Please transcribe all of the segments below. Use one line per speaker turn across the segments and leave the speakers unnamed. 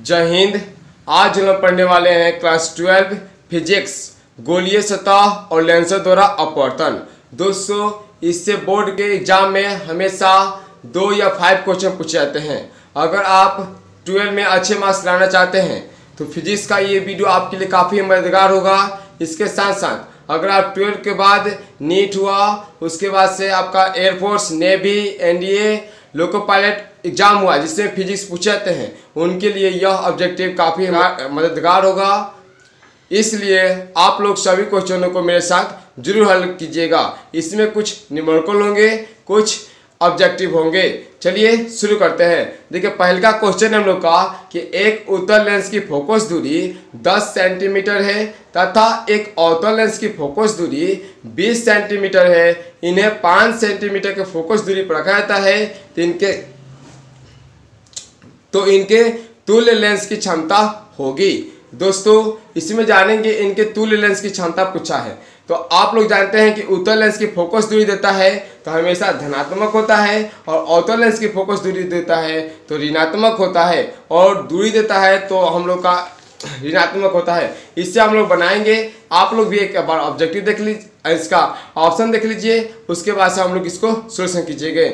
जय हिंद। आज हम लोग पढ़ने वाले हैं क्लास 12 फिजिक्स, गोलीय सतह और लेंसों द्वारा अपवर्तन। दोस्तों, इससे बोर्ड के एग्जाम में हमेशा 2 या 5 क्वेश्चन पूछे जाते हैं। अगर आप 12 में अच्छे मार्क्स लाना चाहते हैं तो फिजिक्स का ये वीडियो आपके लिए काफ़ी मददगार होगा। इसके साथ साथ अगर आप 12 के बाद नीट हुआ, उसके बाद से आपका air force, navy, NDA, loco pilot exam हुआ जिसमें फिजिक्स पूछे जाते हैं, उनके लिए यह ऑब्जेक्टिव काफ़ी मददगार होगा। इसलिए आप लोग सभी क्वेश्चनों को मेरे साथ जरूर हल कीजिएगा। इसमें कुछ न्यूमेरिकल होंगे, कुछ ऑब्जेक्टिव होंगे। चलिए शुरू करते हैं। देखिए, पहला क्वेश्चन हम लोग का कि एक उत्तल लेंस की फोकस दूरी 10 सेंटीमीटर है तथा एक अवतल लेंस की फोकस दूरी 20 सेंटीमीटर है। इन्हें 5 सेंटीमीटर के फोकस दूरी पर रखा जाता है तो इनके तुल्य लेंस की क्षमता होगी। दोस्तों, इसमें जानेंगे इनके तुल्य लेंस की क्षमता पूछा है। तो आप लोग जानते हैं कि उत्तल लेंस की फोकस दूरी देता है तो हमेशा धनात्मक होता है, और अवतल लेंस की फोकस दूरी देता है तो ऋणात्मक होता है, और दूरी देता है तो हम लोग का ऋणात्मक होता है। इससे हम लोग बनाएंगे। आप लोग भी एक बार ऑब्जेक्टिव देख लीजिए, इसका ऑप्शन देख लीजिए, उसके बाद से हम लोग इसको सोल्यूशन कीजिएगा।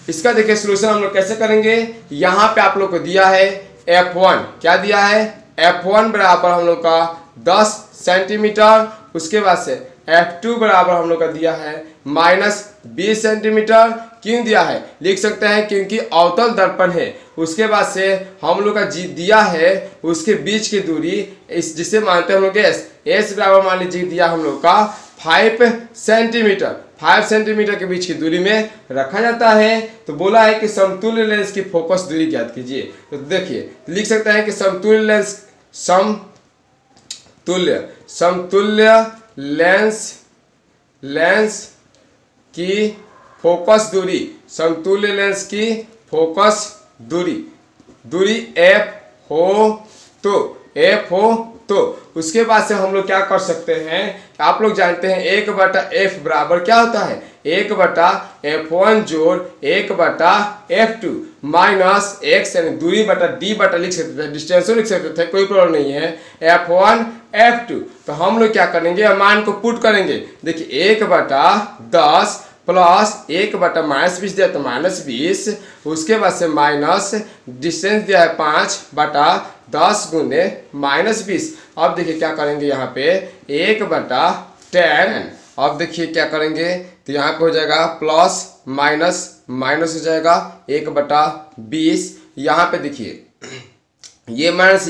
इसका देखिए सोल्यूशन हम लोग कैसे करेंगे। यहाँ पे आप लोग को दिया है F1, क्या दिया है F1 बराबर हम लोग का 10 सेंटीमीटर। उसके बाद से F2 बराबर हम लोग का दिया है -20 सेंटीमीटर। क्यों दिया है लिख सकते हैं, क्योंकि अवतल दर्पण है। उसके बाद से हम लोग का दिया है उसके बीच की दूरी, इस जिसे मानते हैं हम लोग S बराबर मान लीजिए दिया हम लोग का 5 सेंटीमीटर। 5 सेंटीमीटर के बीच की दूरी में रखा जाता है। तो बोला है कि समतुल्य लेंस की फोकस दूरी ज्ञात कीजिए। तो देखिए लिख सकते हैं कि समतुल्य लेंस की फोकस दूरी, समतुल्य लेंस की फोकस दूरी F हो तो उसके बाद से हम लोग क्या कर सकते हैं, आप लोग जानते हैं 1/f बराबर क्या होता है, 1/f1 जोड़ 1/f2 माइनस x, यानी दूरी बटा d बटा लिख सकते थे, डिस्टेंस लिख सकते थे, कोई प्रॉब्लम नहीं है। f1 f2 तो हम लोग क्या करेंगे, मान को पुट करेंगे। देखिए 1/10 प्लस 1/-20 दिया तो -20, उसके बाद से माइनस डिस्टेंस दिया है 5/10 गुने -20। अब देखिए क्या करेंगे यहाँ पे 1/10। अब देखिए क्या करेंगे तो यहाँ पे हो जाएगा प्लस माइनस हो जाएगा 1/20। यहाँ पे देखिए ये माइनस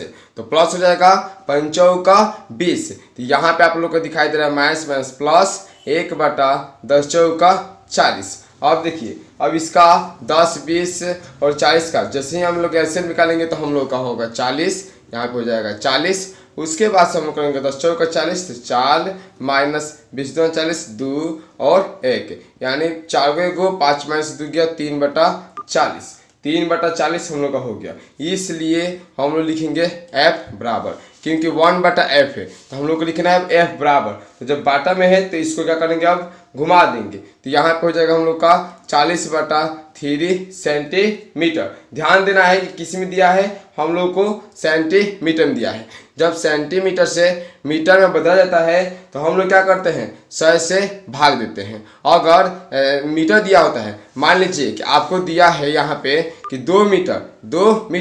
है तो प्लस हो जाएगा 5×20। तो यहाँ पे आप लोग को दिखाई दे रहा है माइनस प्लस 1/10×40। अब देखिए, अब इसका 10, 20 और 40 का जैसे ही हम लोग एलसीएम निकालेंगे तो हम लोग का होगा 40। यहाँ पे हो जाएगा 40। उसके बाद से हम लोग करेंगे 10×40 तो 4 माइनस 20×40 2 और 1, यानी 4 गो 5 - 2 गया 3/40। 3/40 हम लोग का हो गया। इसलिए हम लोग लिखेंगे F बराबर, क्योंकि 1/f है तो हम लोग को लिखना है F बराबर। तो जब बाटा में है तो इसको क्या करेंगे, अब घुमा देंगे तो यहाँ पे हो जाएगा हम लोग का 40/3 सेंटीमीटर। ध्यान देना है कि किस में दिया है, हम लोग को सेंटीमीटर में दिया है। जब सेंटीमीटर से मीटर में बदला जाता है तो हम लोग क्या करते हैं, 100 से भाग देते हैं। अगर मीटर दिया होता है, मान लीजिए कि आपको दिया है यहाँ पे कि 2 मीटर,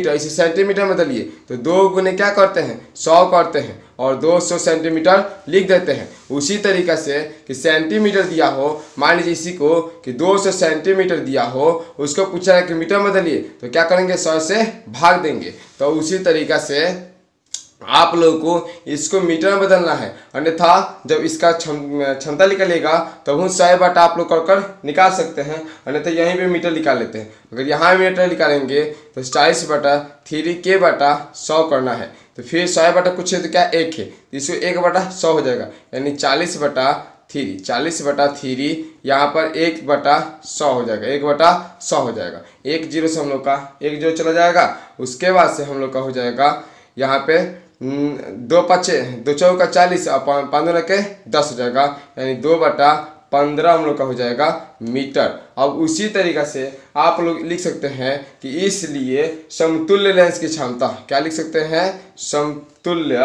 इसे सेंटीमीटर में बदलिए तो 2 गुने क्या करते हैं 100 करते हैं और 200 सेंटीमीटर लिख देते हैं। उसी तरीक़े से कि सेंटीमीटर दिया हो, मान लीजिए इसी को कि 200 सेंटीमीटर दिया हो, उसको पूछा है कि मीटर में बदलिए तो क्या करेंगे 100 से भाग देंगे। तो उसी तरीक़ा से आप लोगों को इसको मीटर में बदलना है, अन्यथा जब इसका क्षमता निकलेगा तब 100 आप लोग कर निकाल सकते हैं, अन्यथा यहीं पे मीटर निकाल लेते हैं। अगर यहाँ मीटर निकालेंगे तो 40/3 के/100 करना है, तो फिर 100 कुछ है तो क्या 1 है, तो इसको 1/100 हो जाएगा, यानी 40/3 यहाँ पर 1/100 हो जाएगा, 1/100 हो जाएगा। 1 0 से हम लोग का 1 0 चला जाएगा। उसके बाद से हम लोग का हो जाएगा यहाँ पे 2 × 5 = 40 और 5 × 10 हो जाएगा, यानी 2/5 15 हम लोग का हो जाएगा मीटर। अब उसी तरीका से आप लोग लिख सकते हैं कि इसलिए समतुल्य लेंस की क्षमता, क्या लिख सकते हैं, समतुल्य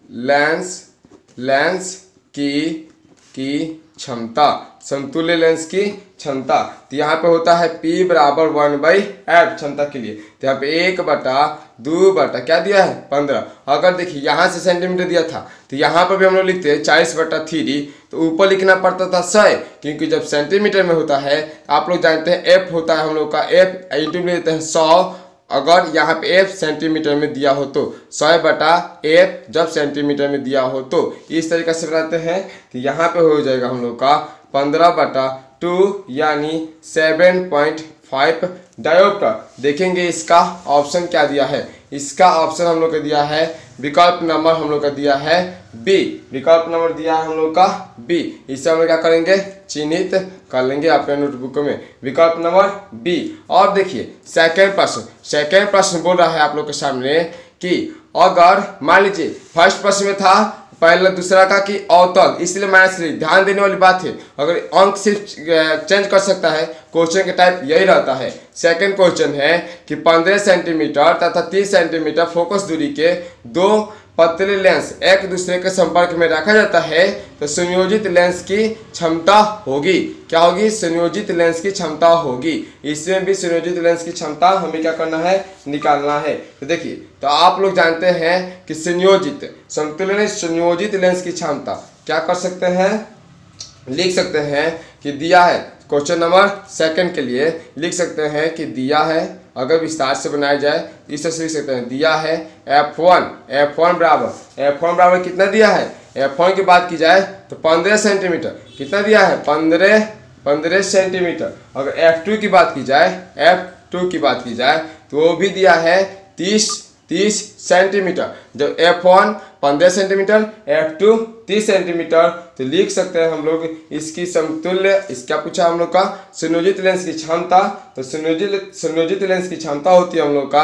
लेंस की क्षमता, समतुल्य लेंस की क्षमता। तो यहाँ पे होता है P बराबर 1/f क्षमता के लिए। तो यहाँ पे 1/2 बटा क्या दिया है 15। अगर देखिए यहाँ से सेंटीमीटर दिया था तो यहाँ पर भी हम लोग लिखते हैं 40/3, तो ऊपर लिखना पड़ता था 100, क्योंकि जब सेंटीमीटर में होता है आप लोग जानते हैं F होता है हम लोग का, F इंटू में देते हैं 100। अगर यहाँ पे F सेंटीमीटर में दिया हो तो 100/F जब सेंटीमीटर में दिया हो तो इस तरीके से बनाते हैं। तो यहाँ पे हो जाएगा हम लोग का 15/2 यानी 7.5 डायोप्टर। देखेंगे इसका ऑप्शन क्या दिया है। इसका ऑप्शन हम लोग का दिया है, विकल्प नंबर हम लोग का दिया है बी, विकल्प नंबर दिया है हम लोग का बी। इसे हम लोग क्या करेंगे, चिन्हित कर लेंगे अपने नोटबुक में, विकल्प नंबर बी। और देखिए सेकेंड प्रश्न बोल रहा है आप लोग के सामने कि अगर मान लीजिए फर्स्ट प्रश्न में था पहला दूसरा का कि अवतल, इसलिए -3। ध्यान देने वाली बात है, अगर अंक सिर्फ चेंज कर सकता है, क्वेश्चन के टाइप यही रहता है। सेकंड क्वेश्चन है कि 15 सेंटीमीटर तथा 30 सेंटीमीटर फोकस दूरी के दो पतले लेंस एक दूसरे के संपर्क में रखा जाता है तो संयोजित लेंस की क्षमता होगी, क्या होगी, संयोजित लेंस की क्षमता होगी। इसमें भी संयोजित लेंस की क्षमता हमें क्या करना है, निकालना है। तो देखिए, तो आप लोग जानते हैं कि संयोजित, समतुल्य संयोजित लेंस की क्षमता क्या कर सकते हैं, लिख सकते हैं कि दिया है। क्वेश्चन नंबर सेकंड के लिए लिख सकते हैं कि दिया है, अगर विस्तार से बनाया जाए इस तरह से लिख सकते हैं, दिया है F1 बराबर कितना दिया है, F1 की बात की जाए तो 15 सेंटीमीटर, कितना दिया है 15 सेंटीमीटर। अगर F2 की बात की जाए तो वो भी दिया है 30 सेंटीमीटर। जब F1 15 सेंटीमीटर, F2 30 सेंटीमीटर, तो लिख सकते हैं हम लोग इसकी समतुल्य, इसका पूछा हम लोग का संयोजित लेंस की क्षमता। तो संयोजित लेंस की क्षमता होती है हम लोग का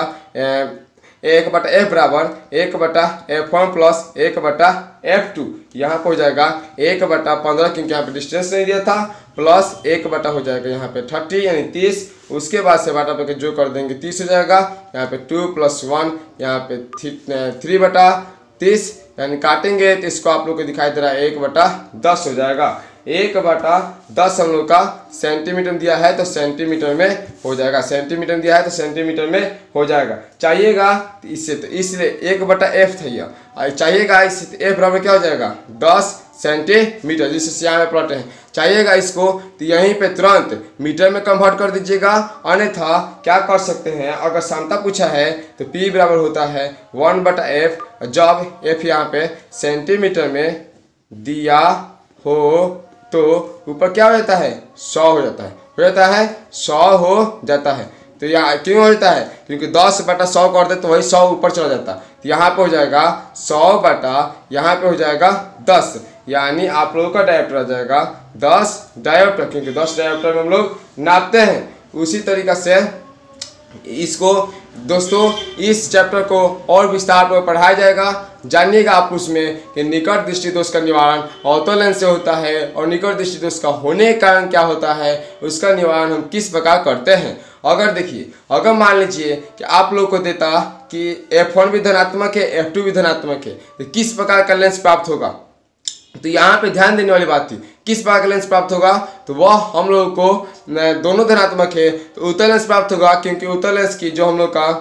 1/f बराबर 1/f1 प्लस 1/f2। यहाँ पर हो जाएगा 1/15, क्योंकि यहाँ पे डिस्टेंस नहीं दिया था, प्लस 1/ हो जाएगा यहाँ पे 30 यानी 30। उसके बाद से बाटा पे जो कर देंगे 30 हो जाएगा। यहाँ पे 2 + 1 यहाँ पे 3/30 यानी काटेंगे तो इसको आप लोग को दिखाई दे रहा है 1/10 हो जाएगा। 1/10 हम लोग का सेंटीमीटर दिया है तो सेंटीमीटर में हो जाएगा, सेंटीमीटर दिया है तो सेंटीमीटर में हो जाएगा। चाहिएगा तो इससे, तो इसलिए 1/f था यह, चाहिएगा इससे तो f बराबर क्या हो जाएगा 10 सेंटीमीटर, जिससे यहाँ में प्लॉट है। चाहिएगा इसको तो यहीं पे तुरंत मीटर में कन्वर्ट कर दीजिएगा, अन्यथा क्या कर सकते हैं, अगर क्षमता पूछा है तो P बराबर होता है 1/f, जब f यहाँ पे सेंटीमीटर में दिया हो तो ऊपर क्या हो जाता है 100 हो जाता है। तो यहाँ क्यों हो जाता है, क्योंकि 10/100 कर दे तो वही 100 ऊपर चला जाता। तो यहाँ पे हो जाएगा 100 यहाँ पे हो जाएगा 10, यानी आप लोगों का डायोप्टर आ जाएगा 10 डायोप्टर, क्योंकि 10 डायोप्टर में हम लोग नापते हैं। उसी तरीका से इसको दोस्तों इस चैप्टर को और विस्तार पर पढ़ाया जाएगा। जानिएगा आप उसमें कि निकट दृष्टि दोष का निवारण अवतल लेंस से होता है और निकट दृष्टि दोष का होने के कारण क्या होता है, उसका निवारण हम किस प्रकार करते हैं। अगर देखिए, अगर मान लीजिए कि आप लोग को देता कि F1 भी धनात्मक है, F2 भी धनात्मक है, तो किस प्रकार का लेंस प्राप्त होगा। तो यहाँ पे ध्यान देने वाली बात थी, किस प्रकार का लेंस प्राप्त होगा, तो वह हम लोगों को दोनों धनात्मक है तो उत्तल लेंस प्राप्त होगा, क्योंकि उत्तल लेंस की जो हम लोग का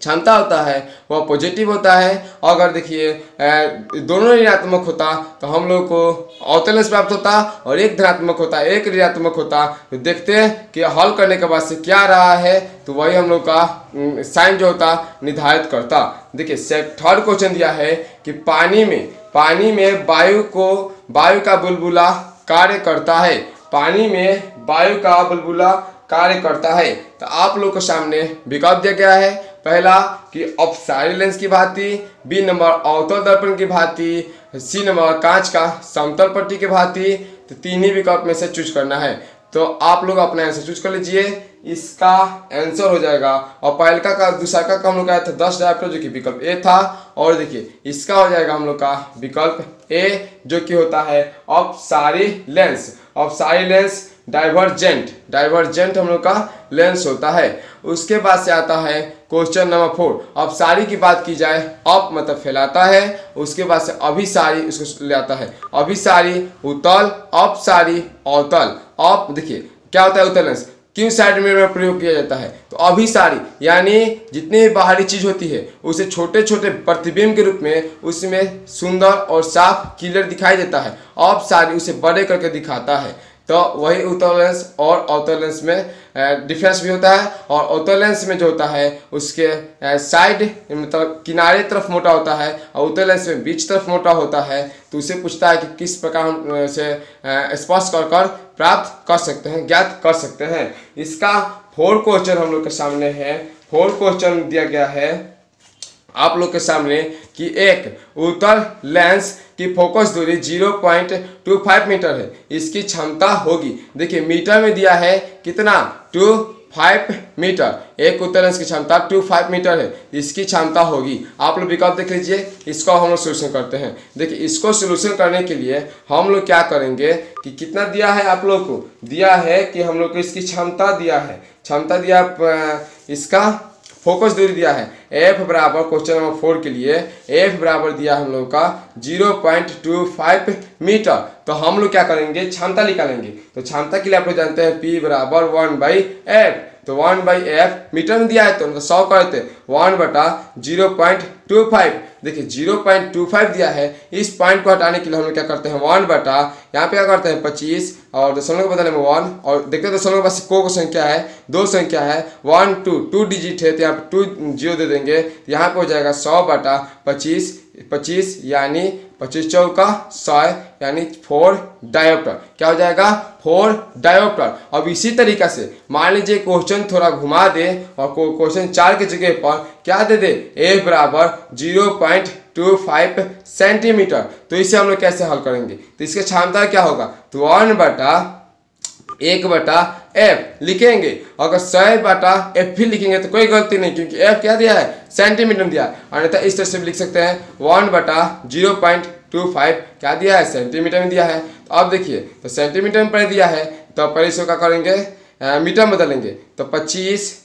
क्षमता होता है वह पॉजिटिव होता है। अगर देखिए दोनों ऋणात्मक होता तो हम लोग को अवतल लेंस प्राप्त होता, और एक धनात्मक होता एक ऋणात्मक होता। तो देखते हैं कि हल करने के बाद से क्या रहा है, तो वही हम लोग का साइन जो होता निर्धारित करता। देखिए थर्ड क्वेश्चन दिया है कि पानी में वायु का बुलबुला कार्य करता है, पानी में वायु का बुलबुला कार्य करता है। तो आप लोग के सामने विकल्प दिया गया है, पहला कि अपसारी लेंस की भांति, बी नंबर अवतल दर्पण की भांति, सी नंबर कांच का समतल पट्टी की भांति। तो तीन ही विकल्प में से चूज करना है, तो आप लोग अपना आंसर चूज कर लीजिए। इसका आंसर हो जाएगा। और पहले का दूसरा का हम लोग का आया था 10 डायोप्टर जो कि विकल्प ए था। और देखिए इसका हो जाएगा हम लोग का विकल्प ए जो कि होता है अपसारी लेंस। अपसारी लेंस डाइवर्जेंट हम लोग का लेंस होता है। उसके बाद से आता है क्वेश्चन नंबर 4। अपसारी की बात की जाए, अप मतलब फैलाता है, उसके बाद से अभिसारी उसको ले आता है। अभिसारी उत्तल, अपसारी अवतल। अप देखिए क्या होता है उत्तल लेंस किन साइड में प्रयोग किया जाता है, तो अभिसारी यानी जितनी भी बाहरी चीज होती है उसे छोटे छोटे प्रतिबिंब के रूप में उसमें सुंदर और साफ क्लियर दिखाई देता है। अपसारी उसे बड़े करके दिखाता है। तो वही उत्तल लेंस और अवतल लेंस में डिफरेंस भी होता है। और अवतल लेंस में जो होता है उसके साइड मतलब किनारे तरफ मोटा होता है और उत्तल लेंस में बीच तरफ मोटा होता है। तो उसे पूछता है कि किस प्रकार हम इसे स्पष्ट कर प्राप्त कर सकते हैं, ज्ञात कर सकते हैं। इसका 4 क्वेश्चन हम लोग के सामने है। 4 क्वेश्चन दिया गया है आप लोग के सामने कि एक उत्तल लेंस की फोकस दूरी 0.25 मीटर है, इसकी क्षमता होगी। देखिए मीटर में दिया है कितना 25 मीटर। एक उत्तल लेंस की क्षमता 25 मीटर है, इसकी क्षमता होगी। आप लोग विकल्प देख लीजिए, इसको हम लोग सोल्यूशन करते हैं। देखिए इसको सोल्यूशन करने के लिए हम लोग क्या करेंगे कि कितना दिया है आप लोग को, दिया है कि हम लोग को इसकी क्षमता दिया है, क्षमता दिया इसका फोकस दूरी दिया है f बराबर क्वेश्चन नंबर 4 के लिए f बराबर दिया हम लोग का 0.25 मीटर। तो हम लोग क्या करेंगे क्षमता निकालेंगे। तो क्षमता के लिए आप लोग जानते हैं p बराबर 1/f। तो 1/f मीटर में दिया है तो 100 करते 1/0.25। देखिए 0.25 दिया है, इस पॉइंट को हटाने के लिए हम लोग क्या करते हैं 1 यहाँ पे क्या करते हैं 25 और दशमलव के बदले में 1 और देखते हैं दशमलव के पास को संख्या है, 2 संख्या है 1 2 डिजिट है तो यहाँ पे 2 0 दे देंगे। तो यहाँ पे हो जाएगा 100/25 25 यानी 25 चौका 100 यानी 4 डायोप्टर। क्या हो जाएगा 4 डायोप्टर। अब इसी तरीका से मान लीजिए क्वेश्चन थोड़ा घुमा दे और क्वेश्चन 4 की जगह पर क्या दे दे f बराबर 0.25 सेंटीमीटर। तो इसे हम लोग कैसे हल करेंगे, तो इसका क्षमता क्या होगा तो 1/1/f लिखेंगे। अगर 100/f भी लिखेंगे तो कोई गलती नहीं, क्योंकि f क्या दिया है सेंटीमीटर में दिया है। अन्यथा इस तरह से भी लिख सकते हैं 1/0.25 क्या दिया है सेंटीमीटर में दिया है। तो अब देखिए तो सेंटीमीटर में पहले दिया है तो पहले इसको क्या करेंगे मीटर में बदलेंगे। तो 25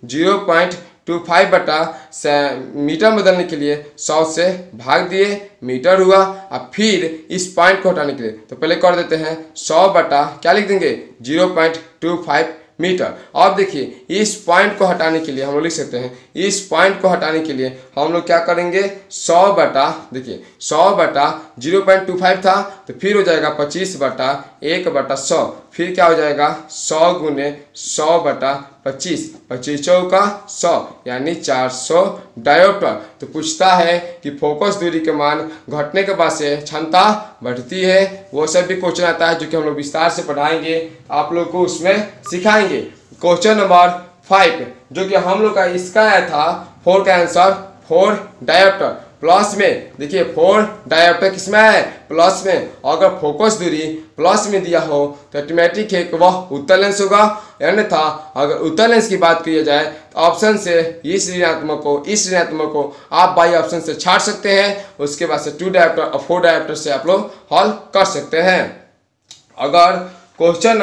0.25 मीटर बदलने के लिए 100 से भाग दिए मीटर हुआ। अब फिर इस पॉइंट को हटाने के लिए तो पहले कर देते हैं 100 क्या लिख देंगे 0.25 मीटर। अब देखिए इस पॉइंट को हटाने के लिए हम लोग लिख सकते हैं, इस पॉइंट को हटाने के लिए हम लोग क्या करेंगे 100 0.25 था तो फिर हो जाएगा 25/1/100। फिर क्या हो जाएगा 100 गुने 100/25 25 चौका 100 यानी 400 डायोप्टर। तो पूछता है कि फोकस दूरी के मान घटने के बाद से क्षमता बढ़ती है। वो सब भी क्वेश्चन आता है जो कि हम लोग विस्तार से पढ़ाएंगे, आप लोग को उसमें सिखाएंगे। क्वेश्चन नंबर 5 जो कि हम लोग का इसका आया था 4 का आंसर 4 डायोप्टर प्लस में। देखिए 4 डायोप्टर किसमें है प्लस में। अगर फोकस दूरी प्लस में दिया हो तो ऑटोमेटिक है कि वह उत्तल लेंस होगा। अन्यथा अगर उत्तल लेंस की बात की जाए तो ऑप्शन से इस ऋणात्मक को आप बाई ऑप्शन से छाट सकते हैं। उसके बाद से 2 डायोप्टर और 4 डायोप्टर से आप लोग हल कर सकते हैं। अगर क्वेश्चन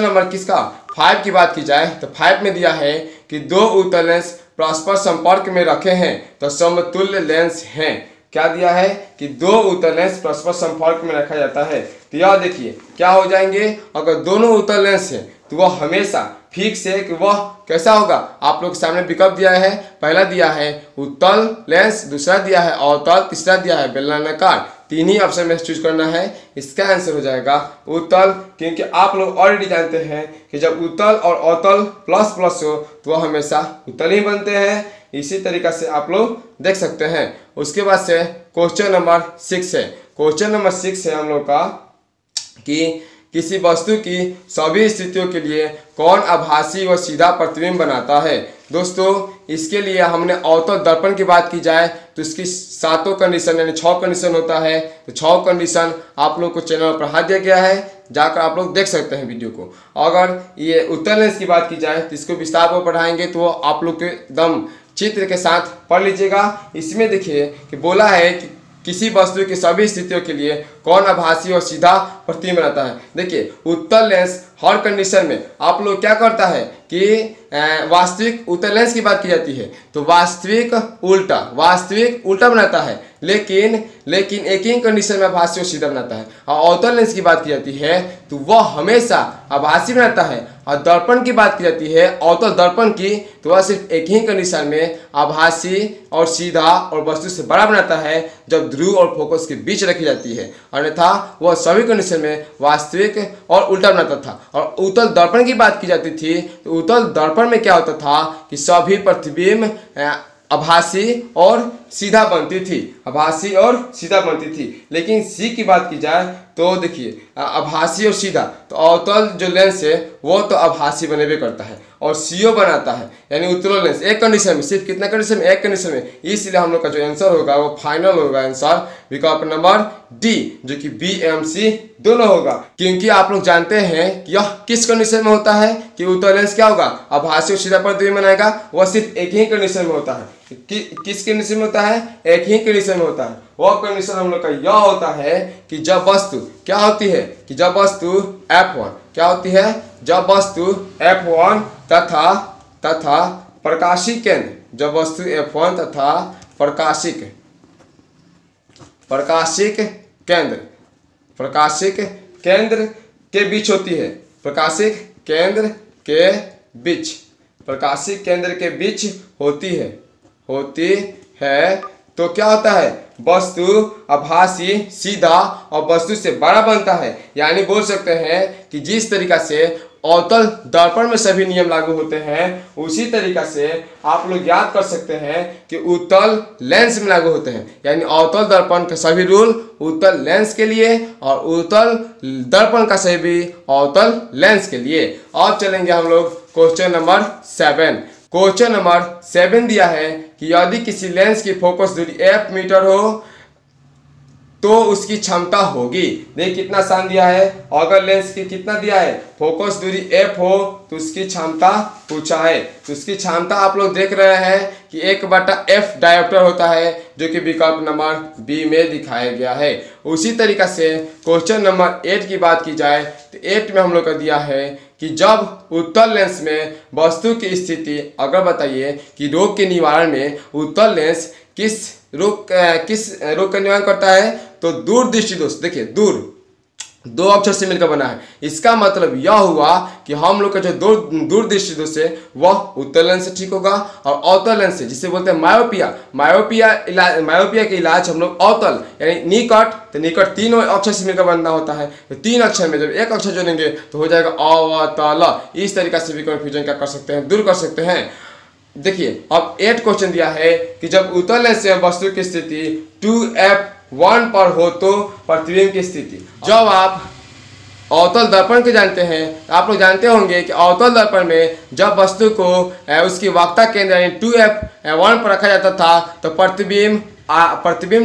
नंबर किसका 5 की बात की जाए तो 5 में दिया है कि 2 उत्तल लेंस परस्पर संपर्क में रखे हैं तो समतुल्य लेंस हैं। क्या दिया है कि 2 उत्तल लेंस परस्पर संपर्क में रखा जाता है। तो यह देखिए क्या हो जाएंगे, अगर दोनों उत्तल लेंस हैं तो वह हमेशा फिक्स है कि वह कैसा होगा। आप लोग के सामने विकल्प दिया है, पहला दिया है उत्तल लेंस, दूसरा दिया है अवतल, तीसरा दिया है बेलनाकार। 3 ही ऑप्शन में चूज करना है। इसका आंसर हो जाएगा उत्तल, क्योंकि आप लोग ऑलरेडी जानते हैं कि जब उत्तल और अवतल प्लस प्लस हो तो वह हमेशा उत्तल ही बनते हैं। इसी तरीका से आप लोग देख सकते हैं। उसके बाद से क्वेश्चन नंबर 6 है। क्वेश्चन नंबर 6 है हम लोग का कि किसी वस्तु की सभी स्थितियों के लिए कौन आभासी व सीधा प्रतिबिंब बनाता है। दोस्तों इसके लिए हमने अवतल दर्पण की बात की जाए तो इसकी 7 कंडीशन यानी 6 कंडीशन होता है। तो 6 कंडीशन आप लोग को चैनल पर पढ़ा दिया गया है, जाकर आप लोग देख सकते हैं वीडियो को। अगर ये उत्तल लेंस की बात की जाए तो इसको विस्तार पर पढ़ाएंगे तो आप लोग के एकदम चित्र के साथ पढ़ लीजिएगा। इसमें देखिए कि बोला है कि किसी वस्तु की सभी स्थितियों के लिए कौन आभासी और सीधा प्रतिबिंब बनाता है। देखिए उत्तल लेंस हर कंडीशन में आप लोग क्या करता है कि वास्तविक उत्तल लेंस की बात की जाती है तो वास्तविक उल्टा बनाता है, लेकिन एक ही कंडीशन में आभासी और सीधा बनाता है। और अवतल लेंस की बात की जाती है तो वह हमेशा आभासी बनाता है। और दर्पण की बात की जाती है, अवतल दर्पण की, तो वह सिर्फ एक ही कंडीशन में आभासी और सीधा और वस्तु से बड़ा बनाता है जब ध्रुव और फोकस के बीच रखी जाती है, अन्यथा वह सभी कंडीशन में वास्तविक और उल्टा बनाता था। और उत्तल दर्पण की बात की जाती थी तो उत्तल दर्पण में क्या होता था कि सभी प्रतिबिंब आभासी और सीधा बनती थी, लेकिन सी की बात की जाए तो देखिए आभासी और सीधा, तो अवतल जो लेंस है वो तो आभासी बनेबे करता है और सीओ बनाता है यानी उत्तल लेंस एक कंडीशन में, सिर्फ कितना कंडीशन में, एक कंडीशन में। इसलिए हम लोग का जो आंसर होगा वो फाइनल होगा आंसर विकल्प नंबर डी, जो कि BMC दोनों होगा। क्योंकि आप लोग जानते हैं कि यह किस कंडीशन में होता है कि उत्तल लेंस क्या होगा, आभासी और सीधा प्रतिबिंब बनाएगा, वह सिर्फ एक ही कंडीशन में होता है। किस कंडीशन में होता है, एक ही कंडीशन में होता है। वह कंडीशन हम लोग का यह होता है कि जब वस्तु क्या होती है कि जब वस्तु F1 क्या होती है, जब वस्तु F1 तथा प्रकाशिक केंद्र, जब वस्तु F1 तथा प्रकाशिक केंद्र के बीच होती है, प्रकाशिक केंद्र के बीच होती है तो क्या होता है, वस्तु आभासी सीधा और वस्तु से बड़ा बनता है। यानी बोल सकते हैं कि जिस तरीका से अवतल दर्पण में सभी नियम लागू होते हैं उसी तरीका से आप लोग याद कर सकते हैं कि उत्तल लेंस में लागू होते हैं। यानी अवतल दर्पण के सभी रूल उत्तल लेंस के लिए और उत्तल दर्पण का सही भी अवतल लेंस के लिए। अब चलेंगे हम लोग क्वेश्चन नंबर 7। क्वेश्चन नंबर 7 दिया है कि यदि किसी लेंस की फोकस दूरी f मीटर हो तो उसकी क्षमता होगी। देखिए कितना आसान दिया है, अगर लेंस की कितना दिया है, फोकस दूरी f हो तो उसकी क्षमता पूछा है। तो उसकी क्षमता आप लोग देख रहे हैं कि 1/f डायोप्टर होता है, जो कि विकल्प नंबर बी में दिखाया गया है। उसी तरीका से क्वेश्चन नंबर 8 की बात की जाए तो 8 में हम लोग का दिया है कि जब उत्तल लेंस में वस्तु की स्थिति, अगर बताइए कि रोग के निवारण में उत्तल लेंस किस रोग का निवारण करता है, तो दूरदृष्टि दोष। देखिए दूर 2 अक्षर से मिलकर बना है, इसका मतलब यह हुआ कि हम लोग का जो दूरदृष्टि दोष है वह उत्तल लेंस से ठीक होगा और अवतल लेंस से, जिसे बोलते हैं मायोपिया के इलाज हम लोग अवतल यानी निकट, तो निकट 3 अक्षर से मिलकर बनना होता है। तो 3 अक्षर में जब एक अक्षर जोड़ेंगे तो हो जाएगा अवतल। इस तरीका से भी कंफ्यूजन क्या कर सकते हैं, दूर कर सकते हैं। देखिए अब 8 क्वेश्चन दिया है कि जब उत्तल लेंस से वस्तु की स्थिति 2f1 पर हो तो प्रतिबिंब की स्थिति। जब आप अवतल दर्पण के जानते हैं तो आप लोग जानते होंगे कि अवतल दर्पण में जब वस्तु को उसकी वक्रता केंद्र यानी 2f1 पर रखा जाता था तो प्रतिबिंब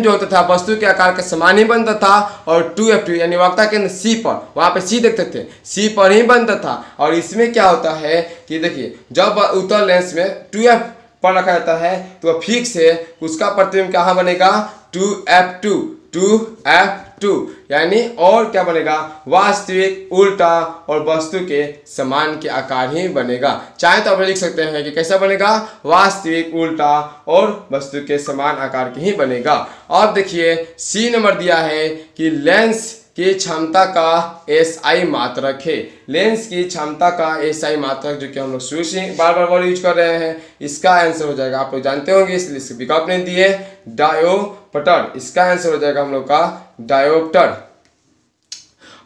जो होता था वस्तु के आकार के समान ही बनता था, और 2f2 यानी वक्रता केंद्र C पर, वहाँ पे C देखते थे, C पर ही बनता था। और इसमें क्या होता है कि देखिए जब उत्तल लेंस में 2f पर रखा जाता है तो फिक्स है, उसका प्रतिबिंब कहाँ बनेगा, 2f2 यानी और क्या बनेगा, वास्तविक उल्टा और वस्तु के समान के आकार ही बनेगा। चाहे तो आप लिख सकते हैं कि कैसा बनेगा, वास्तविक उल्टा और वस्तु के समान आकार के ही बनेगा। अब देखिए सी नंबर दिया है कि लेंस की क्षमता का SI मात्रक है। लेंस की क्षमता का SI मात्रक, जो कि हम लोग शुरू से बार यूज कर रहे हैं, इसका आंसर हो जाएगा, आप लोग जानते होंगे इसलिए इसके विकल्प नहीं दिए, डायोप्टर। इसका आंसर हो जाएगा हम लोग का डायोप्टर।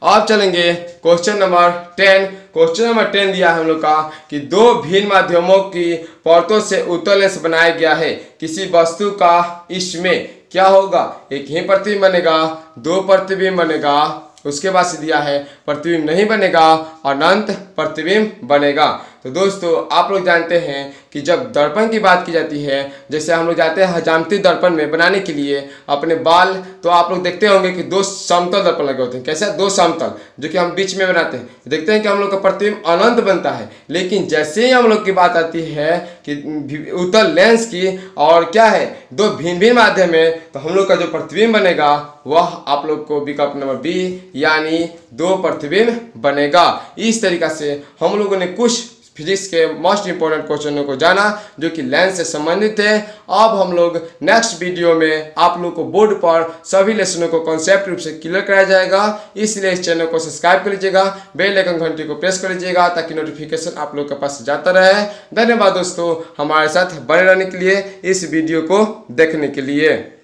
अब चलेंगे क्वेश्चन नंबर 10। क्वेश्चन नंबर 10 दिया है हम लोग का कि 2 भिन्न माध्यमों की परतों से उत्तल लेंस बनाया गया है, किसी वस्तु का इसमें क्या होगा, एक ही प्रतिबिंब बनेगा, 2 प्रतिबिंब बनेगा, उसके बाद से दिया है प्रतिबिंब नहीं बनेगा, अनंत प्रतिबिंब बनेगा। तो दोस्तों आप लोग जानते हैं कि जब दर्पण की बात की जाती है, जैसे हम लोग जाते हैं हजामती दर्पण में बनाने के लिए अपने बाल, तो आप लोग देखते होंगे कि दो समतल दर्पण लगे होते हैं। कैसे? दो समतल, जो कि हम बीच में बनाते हैं। देखते हैं कि हम लोग का प्रतिबिंब अनंत बनता है। लेकिन जैसे ही हम लोग की बात आती है कि उत्तल लेंस की और क्या है, दो भिन्न भिन्न माध्यम है, तो हम लोग का जो प्रतिबिंब बनेगा वह आप लोग को विकल्प नंबर बी यानी दो प्रतिबिंब बनेगा। इस तरीका से हम लोगों ने कुछ फिजिक्स के मोस्ट इंपोर्टेंट क्वेश्चनों को जाना जो कि लेंस से संबंधित है। अब हम लोग नेक्स्ट वीडियो में आप लोग को बोर्ड पर सभी लेसनों को कॉन्सेप्ट रूप से क्लियर कराया जाएगा। इसलिए इस चैनल को सब्सक्राइब कर लीजिएगा, बेल आइकन घंटी को प्रेस कर लीजिएगा ताकि नोटिफिकेशन आप लोग के पास जाता रहे। धन्यवाद दोस्तों, हमारे साथ बने रहने के लिए, इस वीडियो को देखने के लिए।